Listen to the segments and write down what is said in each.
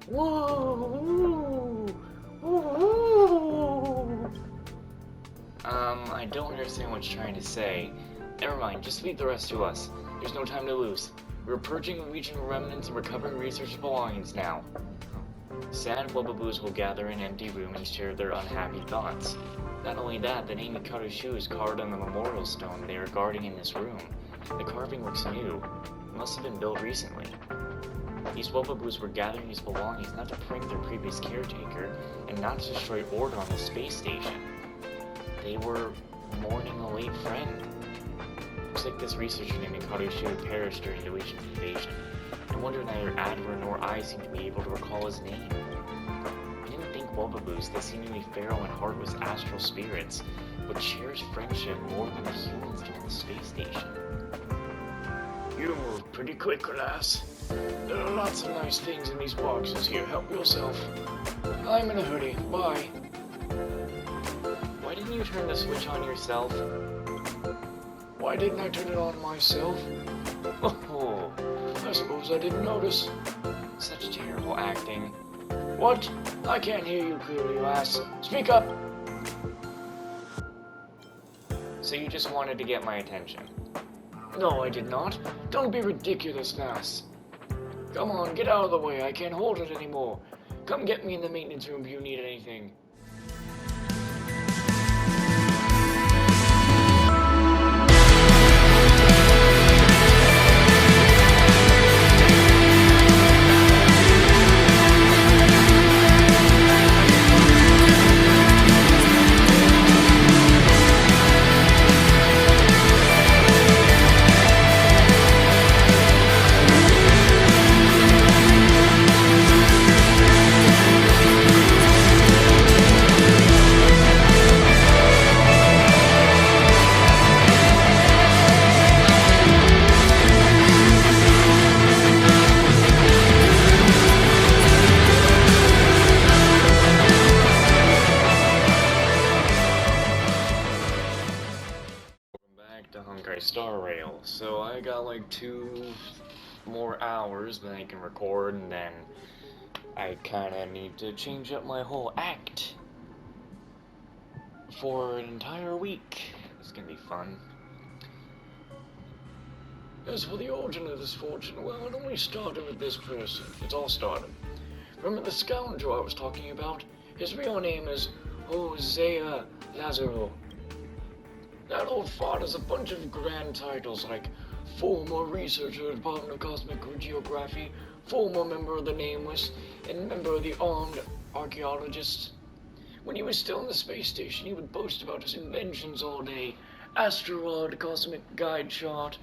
Whoa! Whoa! I don't understand what you're trying to say. Never mind, just leave the rest to us. There's no time to lose. We're purging regional remnants and recovering research belongings now. Sad Wubbaboos will gather in an empty room and share their unhappy thoughts. Not only that, the name Mikado's shoe is carved on the memorial stone they are guarding in this room. The carving looks new. It must have been built recently. These Wubbaboos were gathering these belongings not to prank their previous caretaker and not to destroy order on the space station. They were mourning a late friend. Looks like this researcher named Mikado's shoe perished during the recent invasion. No wonder neither Adler nor I seem to be able to recall his name. I didn't think Wubbaboos, that seemingly feral in heart was astral spirits, would cherish friendship more than the humans do on the space station. You moved pretty quick, lass. There are lots of nice things in these boxes here. Help yourself. I'm in a hurry. Bye. Why didn't you turn the switch on yourself? Why didn't I turn it on myself? Oh, I suppose I didn't notice. such terrible acting. What? I can't hear you clearly, lass. Speak up! So you just wanted to get my attention. No, I did not. Don't be ridiculous, lass. Come on, get out of the way. I can't hold it anymore. Come get me in the maintenance room if you need anything. Back to Honkai Star Rail. So I got like 2 more hours that I can record, and then I kinda need to change up my whole act for an entire week. It's gonna be fun. As for the origin of this fortune, well, it only started with this person. It's all started. Remember the scoundrel I was talking about? His real name is Hosea Lazaro. That old fart has a bunch of grand titles like former researcher at the Department of Cosmic Geography, former member of the Nameless, and member of the Armed Archaeologists. When he was still in the space station, he would boast about his inventions all day. Asteroid, Cosmic Guide Chart,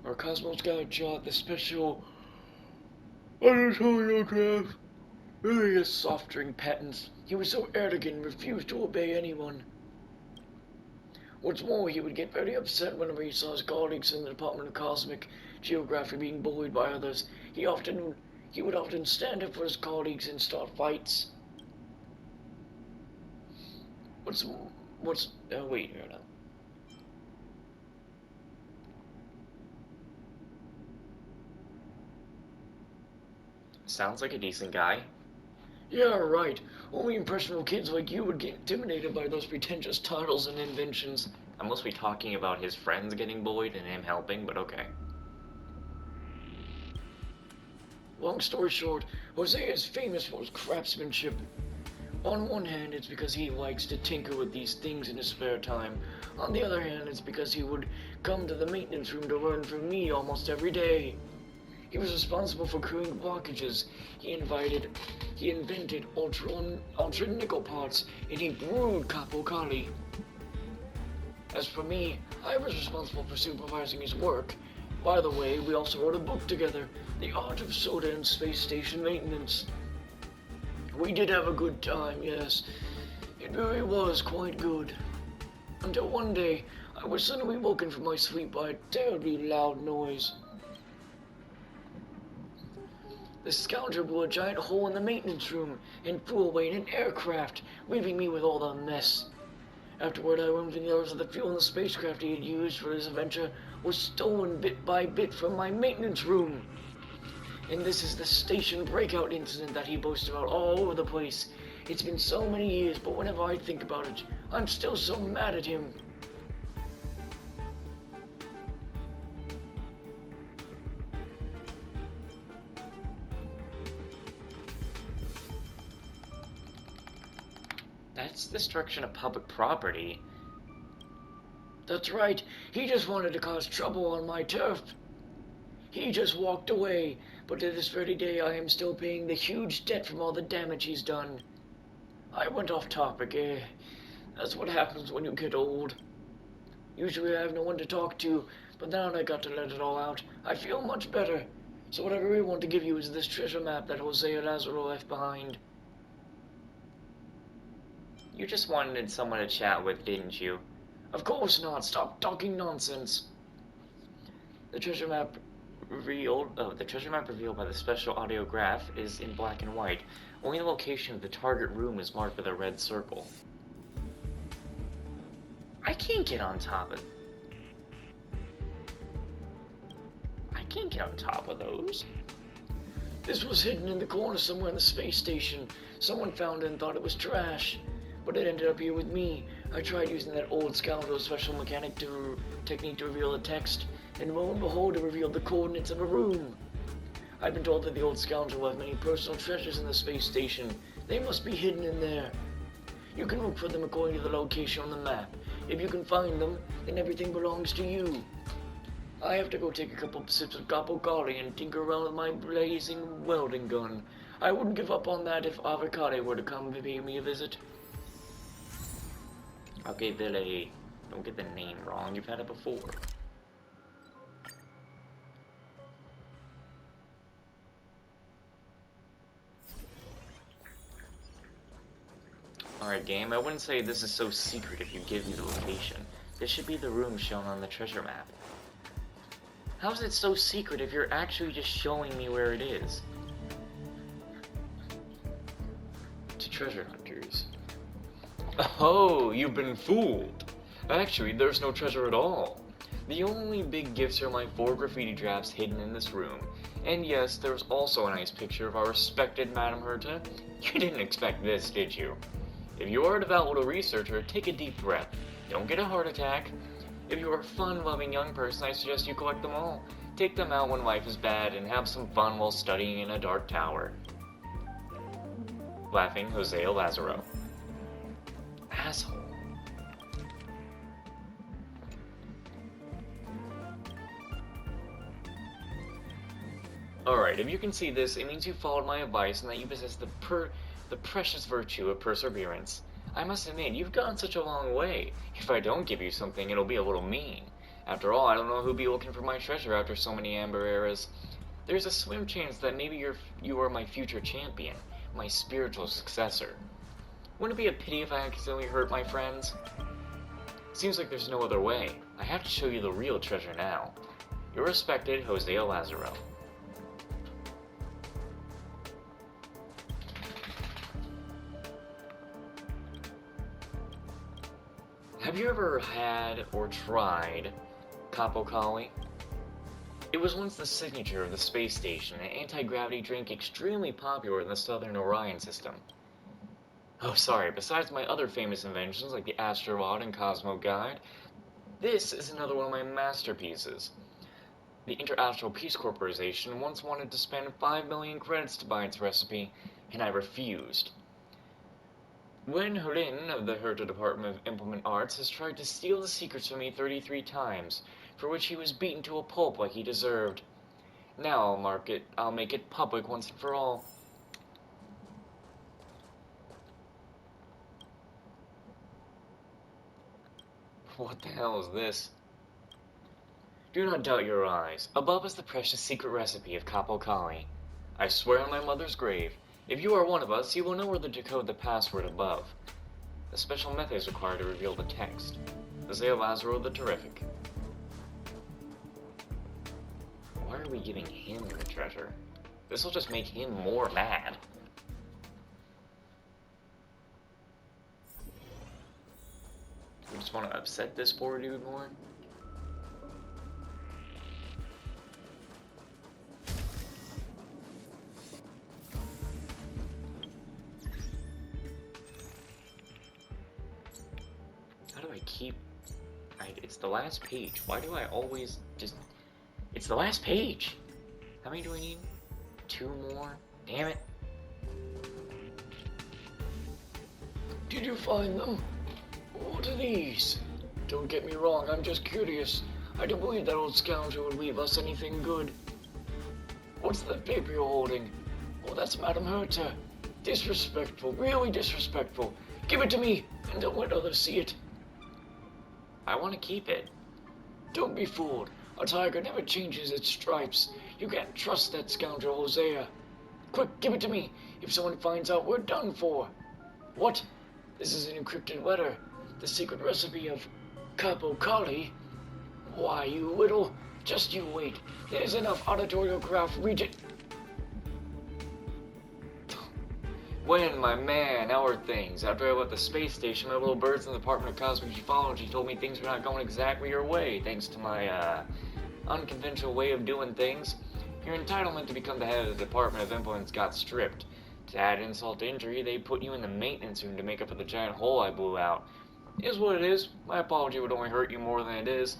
or Cosmos Guide Chart, the special editoriograph, various soft drink patents. He was so arrogant and refused to obey anyone. What's more, he would get very upset whenever he saw his colleagues in the Department of Cosmic Geography being bullied by others. He would often stand up for his colleagues and start fights. Wait, hold on. Sounds like a decent guy. Yeah, right. Only impressionable kids like you would get intimidated by those pretentious titles and inventions. I'm mostly talking about his friends getting bullied and him helping, but okay. Long story short, Hosea is famous for his craftsmanship. On one hand, it's because he likes to tinker with these things in his spare time. On the other hand, it's because he would come to the maintenance room to learn from me almost every day. He was responsible for clearing blockages. He invented ultra nickel parts, and he brewed Kapokali. As for me, I was responsible for supervising his work. By the way, we also wrote a book together, The Art of Soda and Space Station Maintenance. We did have a good time, yes. It really was quite good. Until one day, I was suddenly woken from my sleep by a terribly loud noise. The scoundrel blew a giant hole in the maintenance room and flew away in an aircraft, leaving me with all the mess. Afterward, I learned the others of the fuel in the spacecraft he had used for his adventure was stolen bit by bit from my maintenance room. And this is the station breakout incident that he boasts about all over the place. It's been so many years, but whenever I think about it, I'm still so mad at him. That's destruction of public property. That's right, he just wanted to cause trouble on my turf. He just walked away, but to this very day I am still paying the huge debt from all the damage he's done. I went off topic, eh? That's what happens when you get old. Usually I have no one to talk to, but now I got to let it all out. I feel much better. So what I really want to give you is this treasure map that Hosea Lazaro left behind. You just wanted someone to chat with, didn't you? Of course not. Stop talking nonsense. The treasure map revealed by the special audiograph is in black and white. Only the location of the target room is marked with a red circle. I can't get on top of... I can't get on top of those. This was hidden in the corner somewhere in the space station. Someone found it and thought it was trash. But it ended up here with me. I tried using that old scoundrel special technique to reveal the text, and lo and behold, it revealed the coordinates of a room. I've been told that the old scoundrel will have many personal treasures in the space station. They must be hidden in there. You can look for them according to the location on the map. If you can find them, then everything belongs to you. I have to go take a couple sips of capo coffee and tinker around with my blazing welding gun. I wouldn't give up on that if Avocado were to come and pay me a visit. Okay, Billy, don't get the name wrong. You've had it before. Alright, game, I wouldn't say this is so secret if you give me the location. This should be the room shown on the treasure map. How is it so secret if you're actually just showing me where it is? To treasure hunters. Oh, you've been fooled. Actually, there's no treasure at all. The only big gifts are my 4 graffiti drafts hidden in this room. And yes, there's also a nice picture of our respected Madame Herta. You didn't expect this, did you? If you are a devout little researcher, take a deep breath. Don't get a heart attack. If you are a fun-loving young person, I suggest you collect them all. Take them out when life is bad and have some fun while studying in a dark tower. Laughing, Hosea Lazaro. Asshole. Alright, if you can see this, it means you followed my advice and that you possess the precious virtue of perseverance. I must admit, you've gone such a long way. If I don't give you something, it'll be a little mean. After all, I don't know who'll be looking for my treasure after so many amber eras. There's a slim chance that maybe you are my future champion, my spiritual successor. Wouldn't it be a pity if I accidentally hurt my friends? Seems like there's no other way. I have to show you the real treasure now. Your respected Hosea Lazaro. Have you ever had or tried Capo-Colli? It was once the signature of the space station, an anti-gravity drink extremely popular in the Southern Orion system. Oh, sorry, besides my other famous inventions like the Astrorod and Cosmo Guide, this is another one of my masterpieces. The Inter-Astral Peace Corporation once wanted to spend 5 million credits to buy its recipe, and I refused. Wen Hulin of the Herta Department of Implement Arts has tried to steal the secrets from me 33 times, for which he was beaten to a pulp like he deserved. Now I'll make it public once and for all. What the hell is this? Do not doubt your eyes. Above is the precious secret recipe of Capo-Colli. I swear on my mother's grave, if you are one of us, you will know where to decode the password above. A special method is required to reveal the text. Hosea Lazaro the Terrific. Why are we giving him the treasure? This will just make him more mad. We just want to upset this poor dude more? It's the last page. Why do I always just... It's the last page! How many do I need? 2 more? Damn it. Did you find them? What are these? Don't get me wrong, I'm just curious. I don't believe that old scoundrel would leave us anything good. What's that paper you're holding? Oh, that's Madame Herta. Disrespectful, really disrespectful. Give it to me, and don't let others see it. I want to keep it. Don't be fooled. A tiger never changes its stripes. You can't trust that scoundrel Hosea. Quick, give it to me. If someone finds out, we're done for. What? This is an encrypted letter. The secret recipe of Capo Kali? Why, you little... Just you wait. There's enough auditoriograph region... When, my man, how are things? After I left the space station, my little birds in the Department of Cosmic Ufology told me things were not going exactly your way, thanks to my, unconventional way of doing things. Your entitlement to become the head of the Department of Implements got stripped. To add insult to injury, they put you in the maintenance room to make up for the giant hole I blew out. It is what it is. My apology would only hurt you more than it is.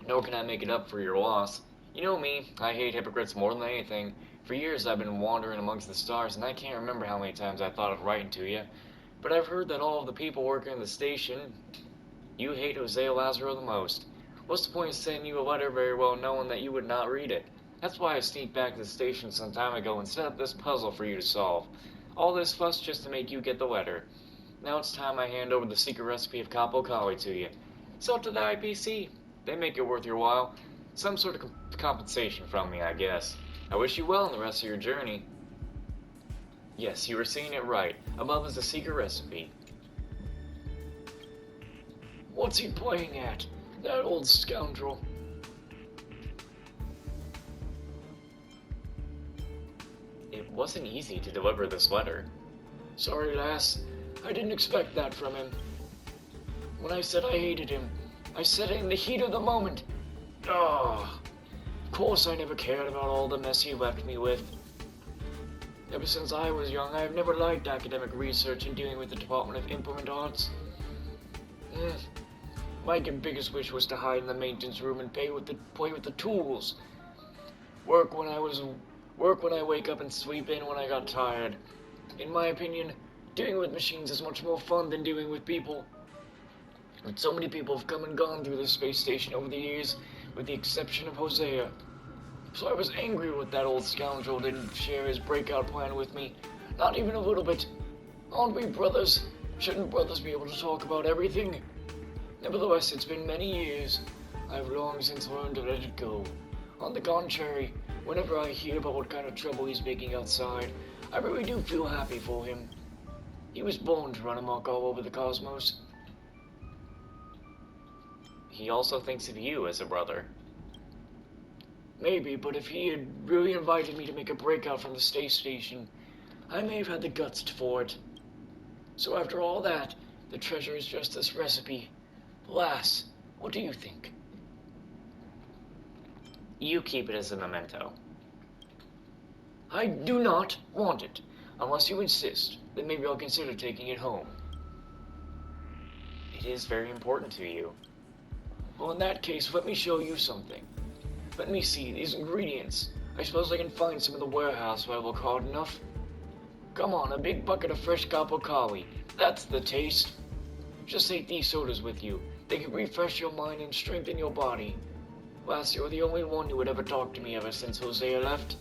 Nor can I make it up for your loss. You know me, I hate hypocrites more than anything. For years I've been wandering amongst the stars, and I can't remember how many times I thought of writing to you. But I've heard that all of the people working in the station, you hate Hosea Lazaro the most. What's the point of sending you a letter very well knowing that you would not read it? That's why I sneaked back to the station some time ago and set up this puzzle for you to solve. All this fuss just to make you get the letter. Now it's time I hand over the secret recipe of Capo Kali to you. Sell it to the IPC. They make it worth your while. Some sort of compensation from me, I guess. I wish you well in the rest of your journey. Yes, you were seeing it right. Above is the secret recipe. What's he playing at? That old scoundrel. It wasn't easy to deliver this letter. Sorry, lass. I didn't expect that from him. When I said I hated him, I said it in the heat of the moment. Ah. Of course I never cared about all the mess he left me with. Ever since I was young, I have never liked academic research and dealing with the Department of Implement Arts. My biggest wish was to hide in the maintenance room and play with the tools. Work when I wake up and sleep in when I got tired. In my opinion, dealing with machines is much more fun than dealing with people. But so many people have come and gone through the space station over the years, with the exception of Hosea. So I was angry with that old scoundrel didn't share his breakout plan with me. Not even a little bit. Aren't we brothers? Shouldn't brothers be able to talk about everything? Nevertheless, it's been many years. I've long since learned to let it go. On the contrary, whenever I hear about what kind of trouble he's making outside, I really do feel happy for him. He was born to run amok all over the cosmos. He also thinks of you as a brother. Maybe, but if he had really invited me to make a breakout from the space station, I may have had the guts for it. So after all that, the treasure is just this recipe. Lass, what do you think? You keep it as a memento. I do not want it. Unless you insist, then maybe I'll consider taking it home. It is very important to you. Well, in that case, let me show you something. Let me see these ingredients. I suppose I can find some in the warehouse if I look hard enough. Come on, a big bucket of fresh Capo Kali. That's the taste. Just take these sodas with you. They can refresh your mind and strengthen your body. Lass, you're the only one who would ever talk to me ever since Hosea left.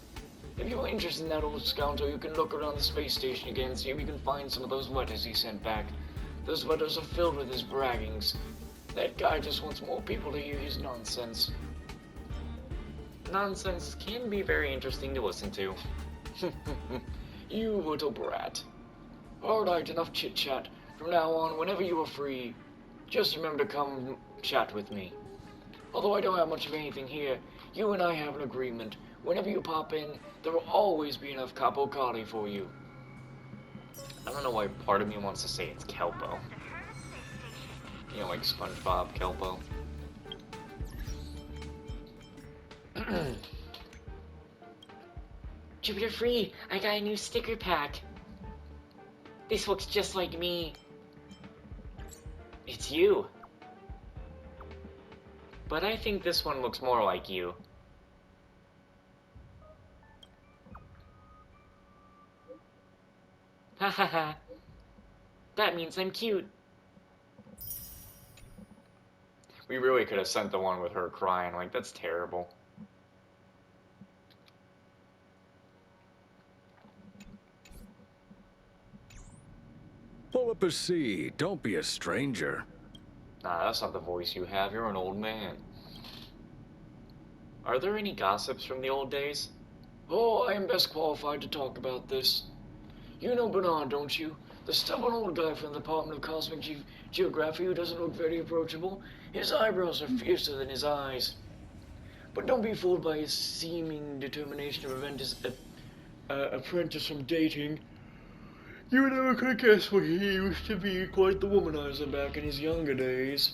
If you're interested in that old scoundrel, you can look around the space station again and see if you can find some of those letters he sent back. Those letters are filled with his braggings. That guy just wants more people to hear his nonsense. Nonsense can be very interesting to listen to. You little brat. Alright, enough chit-chat. From now on, whenever you are free, just remember to come chat with me. Although I don't have much of anything here, you and I have an agreement. Whenever you pop in, there will always be enough Capo Kali for you. I don't know why part of me wants to say it's Kelpo. You know, like SpongeBob Kelpo. Jupiter Free, I got a new sticker pack. This looks just like me. It's you. but I think this one looks more like you. Ha ha ha. That means I'm cute. We really could have sent the one with her crying, like, that's terrible. Pull up a seat. Don't be a stranger. Nah, that's not the voice you have. You're an old man. Are there any gossips from the old days? Oh, I am best qualified to talk about this. You know Bernard, don't you? The stubborn old guy from the Department of Cosmic Geography who doesn't look very approachable. His eyebrows are fiercer than his eyes. But don't be fooled by his seeming determination to prevent his apprentice from dating. You never could guess what he used to be quite the womanizer back in his younger days.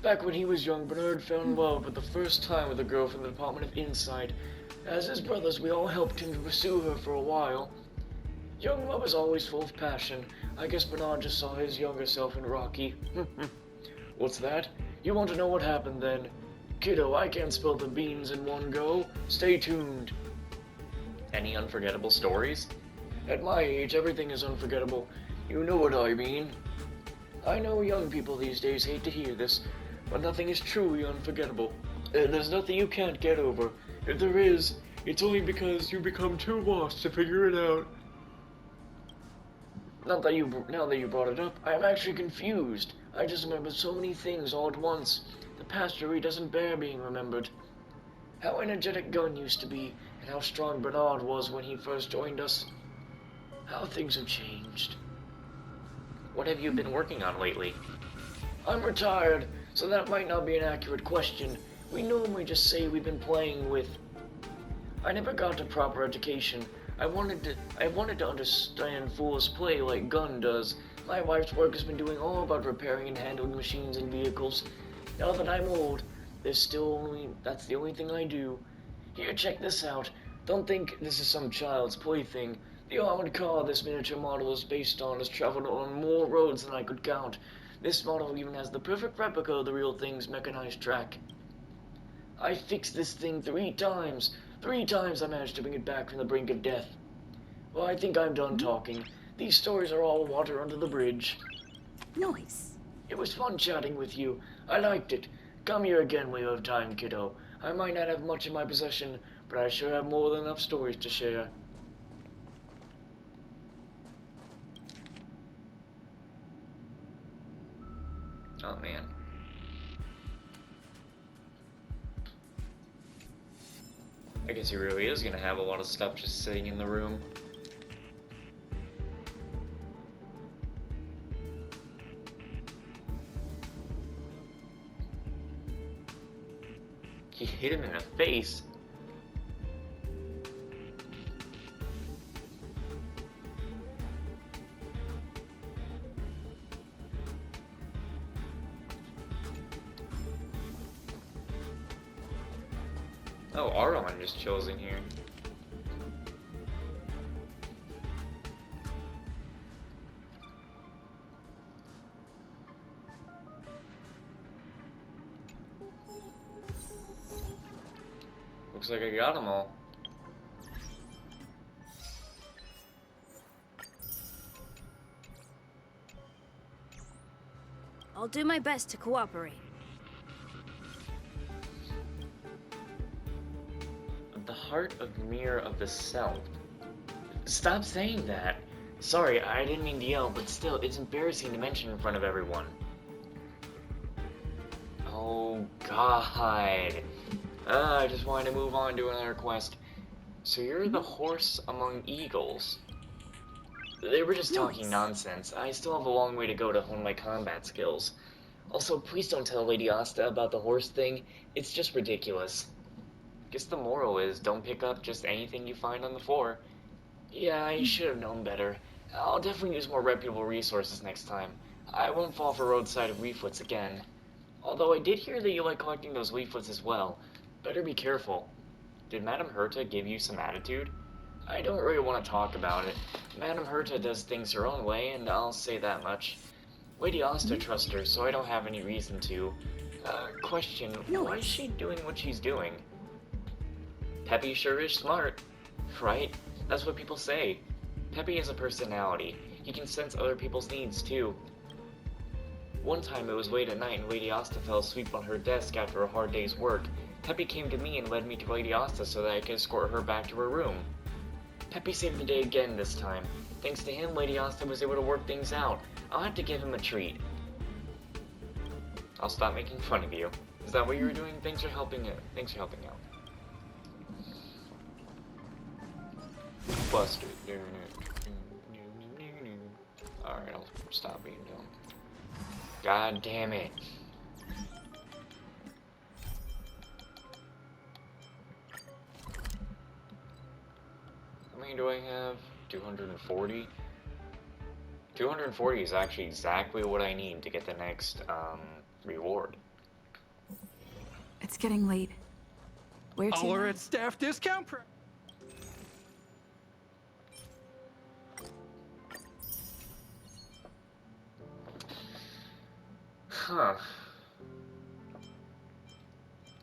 Back when he was young, Bernard fell in love for the first time with a girl from the Department of Insight. As his brothers, we all helped him to pursue her for a while. Young love is always full of passion. I guess Bernard just saw his younger self in Rocky. What's that? You want to know what happened then? Kiddo, I can't spill the beans in one go. Stay tuned. Any unforgettable stories? At my age, everything is unforgettable. You know what I mean. I know young people these days hate to hear this, but nothing is truly unforgettable. There's nothing you can't get over. If there is, it's only because you become too lost to figure it out. Now that you brought it up, I am actually confused. I just remembered so many things all at once. The past really doesn't bear being remembered. How energetic Gunn used to be, and how strong Bernard was when he first joined us. How things have changed. What have you been working on lately? I'm retired, so that might not be an accurate question. We normally just say we've been playing with. I never got a proper education. I wanted to understand fool's play like Gunn does. My wife's work has been doing all about repairing and handling machines and vehicles. Now that I'm old, that's the only thing I do. Here, check this out. Don't think this is some child's plaything. The armored car this miniature model is based on has traveled on more roads than I could count. This model even has the perfect replica of the real thing's mechanized track. I fixed this thing 3 times. 3 times I managed to bring it back from the brink of death. Well, I think I'm done talking. These stories are all water under the bridge. Nice. It was fun chatting with you. I liked it. Come here again when you have time, kiddo. I might not have much in my possession, but I sure have more than enough stories to share. Oh man. I guess he really is gonna have a lot of stuff just sitting in the room. He hit him in the face. Oh, Arlen just chills in here. Looks like I got them all. I'll do my best to cooperate. The heart of mirror of the self. Stop saying that. Sorry, I didn't mean to yell, but still, it's embarrassing to mention in front of everyone. Oh, God. I just wanted to move on to another quest. So you're the horse among eagles. They were just talking nonsense. I still have a long way to go to hone my combat skills. Also, please don't tell Lady Asta about the horse thing. It's just ridiculous. Guess the moral is, don't pick up just anything you find on the floor. Yeah, I should have known better. I'll definitely use more reputable resources next time. I won't fall for roadside leaflets again. Although I did hear that you like collecting those leaflets as well. Better be careful. Did Madame Herta give you some attitude? I don't really want to talk about it. Madame Herta does things her own way, and I'll say that much. Lady Asta trusts her, so I don't have any reason to. Question. No, Why is she doing what she's doing? Peppy sure is smart, right? That's what people say. Peppy has a personality. He can sense other people's needs, too. One time it was late at night and Lady Asta fell asleep on her desk after a hard day's work. Peppy came to me and led me to Lady Asta so that I could escort her back to her room. Peppy saved the day again this time. Thanks to him, Lady Asta was able to work things out. I'll have to give him a treat. I'll stop making fun of you. Is that what you were doing? Thanks for helping out. Busted. Alright, I'll stop being dumb. God damn it. How many do I have? 240? 240 is actually exactly what I need to get the next, reward. It's getting late. Where to? All are at staff discount price. Huh.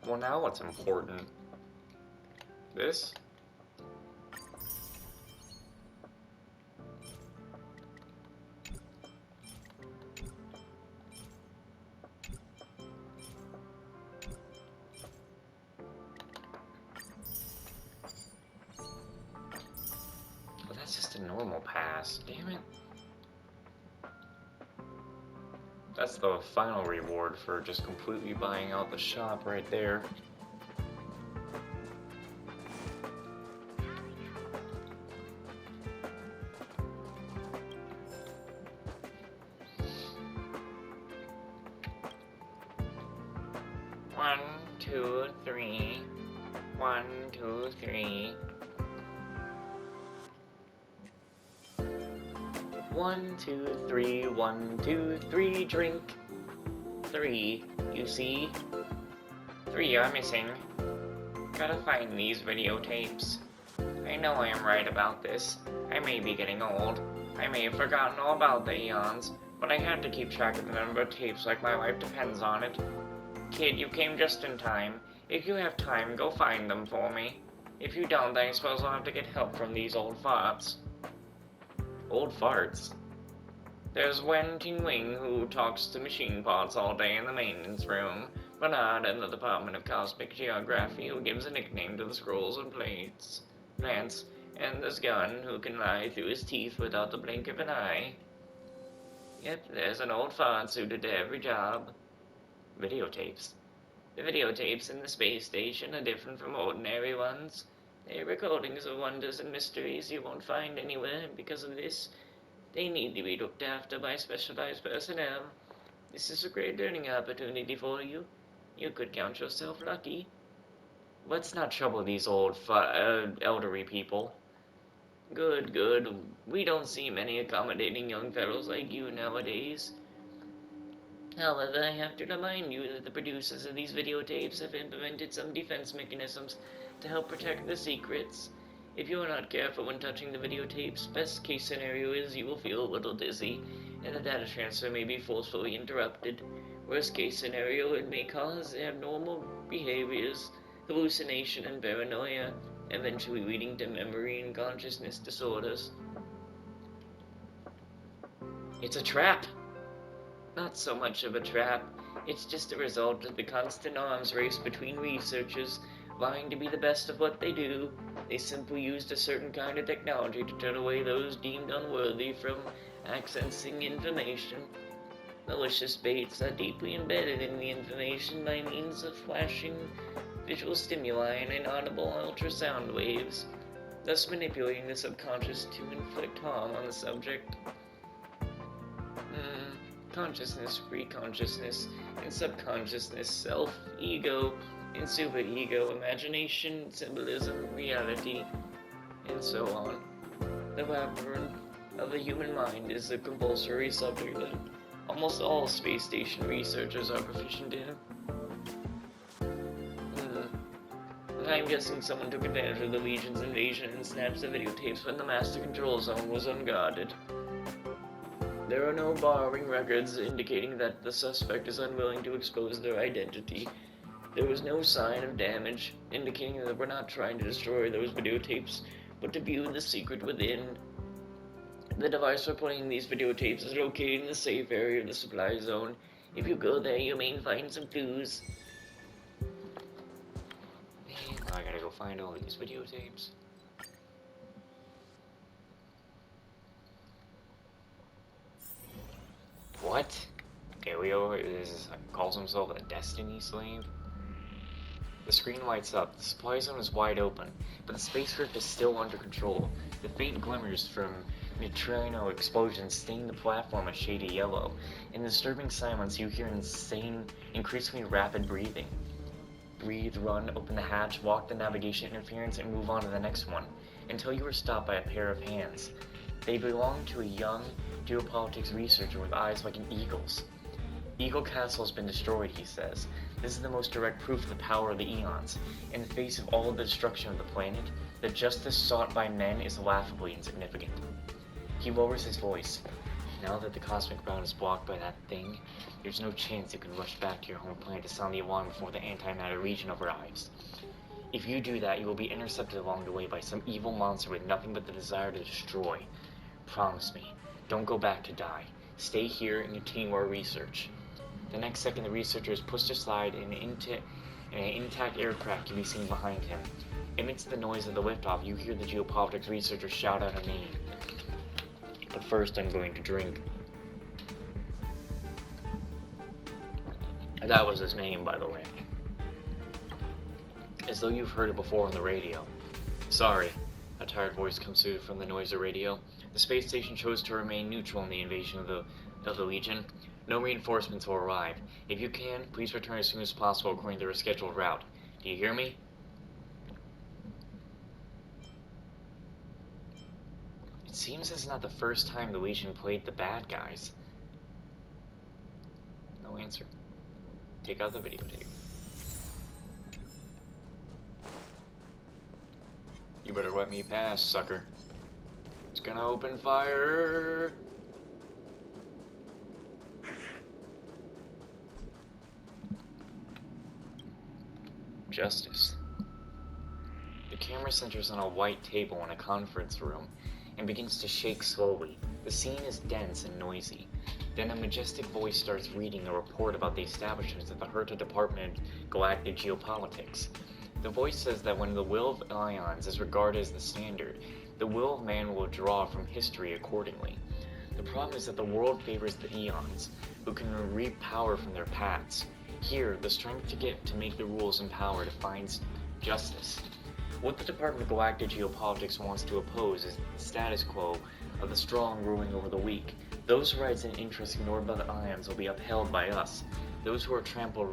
Well, now what's important? This? Well, that's just a normal pass. Damn it. That's the final reward for just completely buying out the shop right there. One, two, three. 1, 2, 3. 1, 2, 3, 1, 2, 3, drink. 3, you see? 3 are missing. Gotta find these videotapes. I know I am right about this. I may be getting old. I may have forgotten all about the eons, but I had to keep track of the number of tapes like my life depends on it. Kid, you came just in time. If you have time, go find them for me. If you don't, then I suppose I'll have to get help from these old farts. Old farts? There's Wen Ting-Wing, who talks to machine parts all day in the maintenance room. Bernard in the Department of Cosmic Geography, who gives a nickname to the scrolls and plants. And there's Gunn, who can lie through his teeth without the blink of an eye. Yep, there's an old fart suited to every job. Videotapes. The videotapes in the space station are different from ordinary ones. They're recordings of wonders and mysteries you won't find anywhere, and because of this, they need to be looked after by specialized personnel. This is a great learning opportunity for you. You could count yourself lucky. Let's not trouble these old, elderly people. Good, good. We don't see many accommodating young fellows like you nowadays. However, I have to remind you that the producers of these videotapes have implemented some defense mechanisms to help protect the secrets. If you are not careful when touching the videotapes, best case scenario is you will feel a little dizzy, and the data transfer may be forcefully interrupted. Worst case scenario, it may cause abnormal behaviors, hallucination, and paranoia, eventually leading to memory and consciousness disorders. It's a trap! Not so much of a trap. It's just a result of the constant arms race between researchers vying to be the best of what they do. They simply used a certain kind of technology to turn away those deemed unworthy from accessing information. Malicious baits are deeply embedded in the information by means of flashing visual stimuli and inaudible ultrasound waves, thus manipulating the subconscious to inflict harm on the subject. Consciousness, pre-consciousness, and subconsciousness, self, ego, and superego, imagination, symbolism, reality, and so on. The labyrinth of the human mind is a compulsory subject that almost all space station researchers are proficient in. I'm guessing someone took advantage of the Legion's invasion and snatched the videotapes when the Master Control Zone was unguarded. There are no borrowing records indicating that the suspect is unwilling to expose their identity. There was no sign of damage, indicating that we're not trying to destroy those videotapes, but to view the secret within. The device for playing these videotapes is located in the safe area of the supply zone. If you go there, you may find some clues. Man, now I gotta go find all these videotapes. What? Okay, calls himself a Destiny slave? The screen lights up. The supply zone is wide open, but the space drift is still under control. The faint glimmers from neutrino explosions stain the platform a shady yellow. In the disturbing silence, you hear increasingly rapid breathing. Breathe, run, open the hatch, walk the navigation interference, and move on to the next one, until you are stopped by a pair of hands. They belong to a young geopolitics researcher with eyes like an eagle's. Eagle Castle has been destroyed, he says. This is the most direct proof of the power of the eons. In the face of all of the destruction of the planet, the justice sought by men is laughably insignificant. He lowers his voice. Now that the cosmic route is blocked by that thing, there's no chance you can rush back to your home planet to sound the alarm before the antimatter region arrives. If you do that, you will be intercepted along the way by some evil monster with nothing but the desire to destroy. Promise me, don't go back to die. Stay here and continue our research. The next second, the researcher is pushed aside and an intact aircraft can be seen behind him. Amidst the noise of the liftoff, you hear the geopolitics researcher shout out a name. But first, I'm going to drink. That was his name, by the way. As though you've heard it before on the radio. Sorry, a tired voice comes through from the noise of radio. The space station chose to remain neutral in the invasion of the Legion. No reinforcements will arrive. If you can, please return as soon as possible according to their scheduled route. Do you hear me? It seems it's not the first time the Legion played the bad guys. No answer. Take out the videotape. You better let me pass, sucker. It's gonna open fire. Justice. The camera centers on a white table in a conference room and begins to shake slowly. The scene is dense and noisy. Then a majestic voice starts reading a report about the establishments of the Herta Department of Galactic Geopolitics. The voice says that when the will of ions is regarded as the standard, the will of man will draw from history accordingly. The problem is that the world favors the eons, who can reap power from their paths. Here, the strength to make the rules and power defines justice. What the Department of Galactic Geopolitics wants to oppose is the status quo of the strong ruling over the weak. Those rights and interests ignored by the ions will be upheld by us. Those who are trampled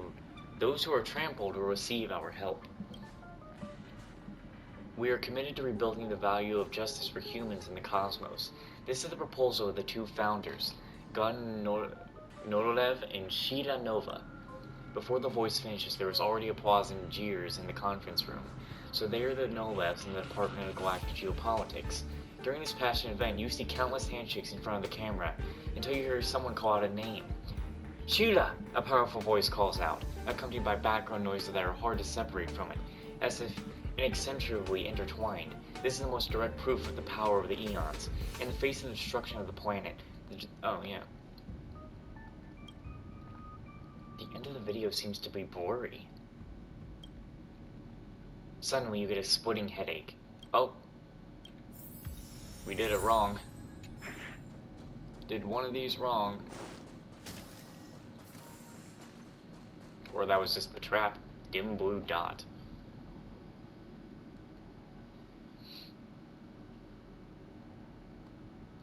will receive our help. We are committed to rebuilding the value of justice for humans in the cosmos. This is the proposal of the two founders, Gun Norolev and Shida Nova. Before the voice finishes, there is already applause and jeers in the conference room. So they are the Nolevs in the Department of Galactic Geopolitics. During this passionate event, you see countless handshakes in front of the camera, until you hear someone call out a name. Shida! A powerful voice calls out, accompanied by background noises that are hard to separate from it, as if inextricably intertwined. This is the most direct proof of the power of the eons. In the face of the destruction of the planet, the end of the video seems to be blurry. Suddenly you get a splitting headache. Oh. We did it wrong. Did one of these wrong. Or that was just the trap. Dim blue dot.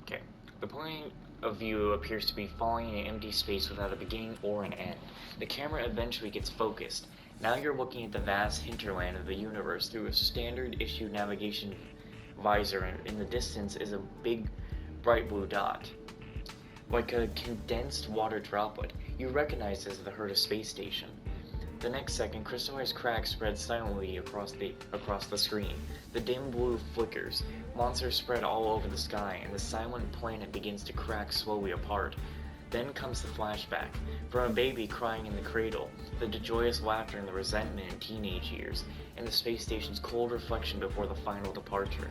Okay. The point of view appears to be falling in an empty space without a beginning or an end. The camera eventually gets focused. Now you're looking at the vast hinterland of the universe through a standard issue navigation visor, and in the distance is a big bright blue dot. Like a condensed water droplet, you recognize this as the Herta space station. The next second, crystallized cracks spread silently across the screen. The dim blue flickers. Monsters spread all over the sky, and the silent planet begins to crack slowly apart. Then comes the flashback, from a baby crying in the cradle, the joyous laughter and the resentment in teenage years, and the space station's cold reflection before the final departure.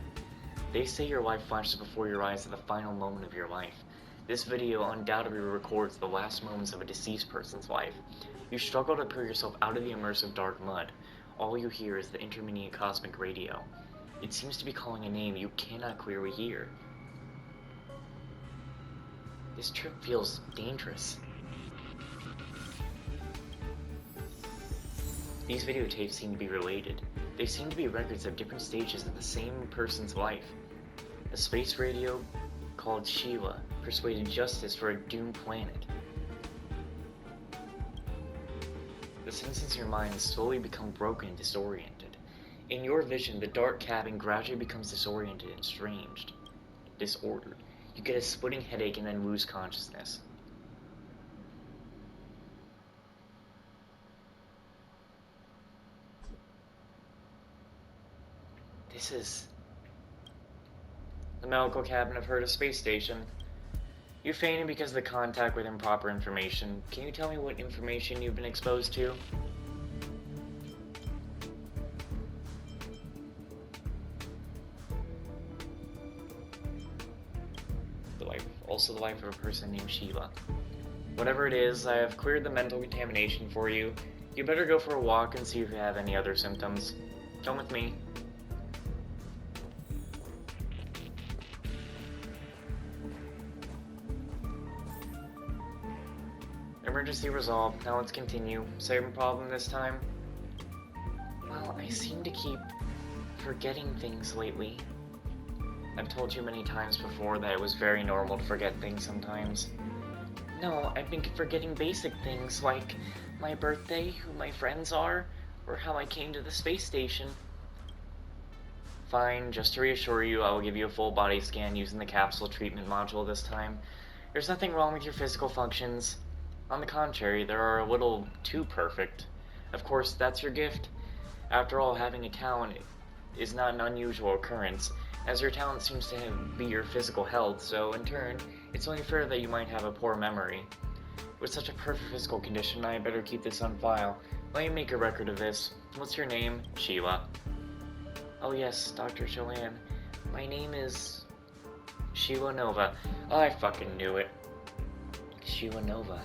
They say your life flashes before your eyes at the final moment of your life. This video undoubtedly records the last moments of a deceased person's life. You struggle to pull yourself out of the immersive dark mud. All you hear is the intermediate cosmic radio. It seems to be calling a name you cannot clearly hear. This trip feels dangerous. These videotapes seem to be related. They seem to be records of different stages of the same person's life. A space radio called Sheila persuaded justice for a doomed planet. The senses in your mind slowly become broken and disoriented. In your vision, the dark cabin gradually becomes disoriented and disordered. You get a splitting headache and then lose consciousness. This is the medical cabin of Herta Space Station. You fainted because of the contact with improper information. Can you tell me what information you've been exposed to? Also the life of a person named Sheila. Whatever it is, I have cleared the mental contamination for you. You better go for a walk and see if you have any other symptoms. Come with me. Emergency resolved. Now let's continue. Same problem this time? Well, I seem to keep forgetting things lately. I've told you many times before that it was very normal to forget things sometimes. No, I've been forgetting basic things like my birthday, who my friends are, or how I came to the space station. Fine, just to reassure you, I will give you a full body scan using the capsule treatment module this time. There's nothing wrong with your physical functions. On the contrary, they are a little too perfect. Of course, that's your gift. After all, having a talent is not an unusual occurrence, as your talent seems to be your physical health, so in turn, it's only fair that you might have a poor memory. With such a perfect physical condition, I better keep this on file. Let me make a record of this. What's your name? Sheila. Oh yes, Dr. Joanne. My name is Sheila Nova. Oh, I fucking knew it. Sheila Nova.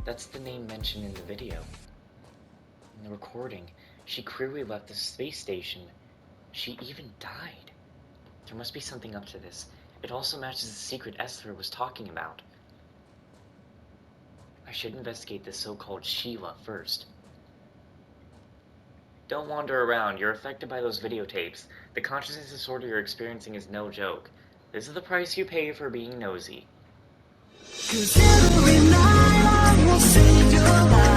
That's the name mentioned in the video. In the recording, she clearly left the space station. She even died. There must be something up to this. It also matches the secret Esther was talking about. I should investigate this so-called Sheila first. Don't wander around. You're affected by those videotapes. The consciousness disorder you're experiencing is no joke. This is the price you pay for being nosy. 'Cause every night I will save your life.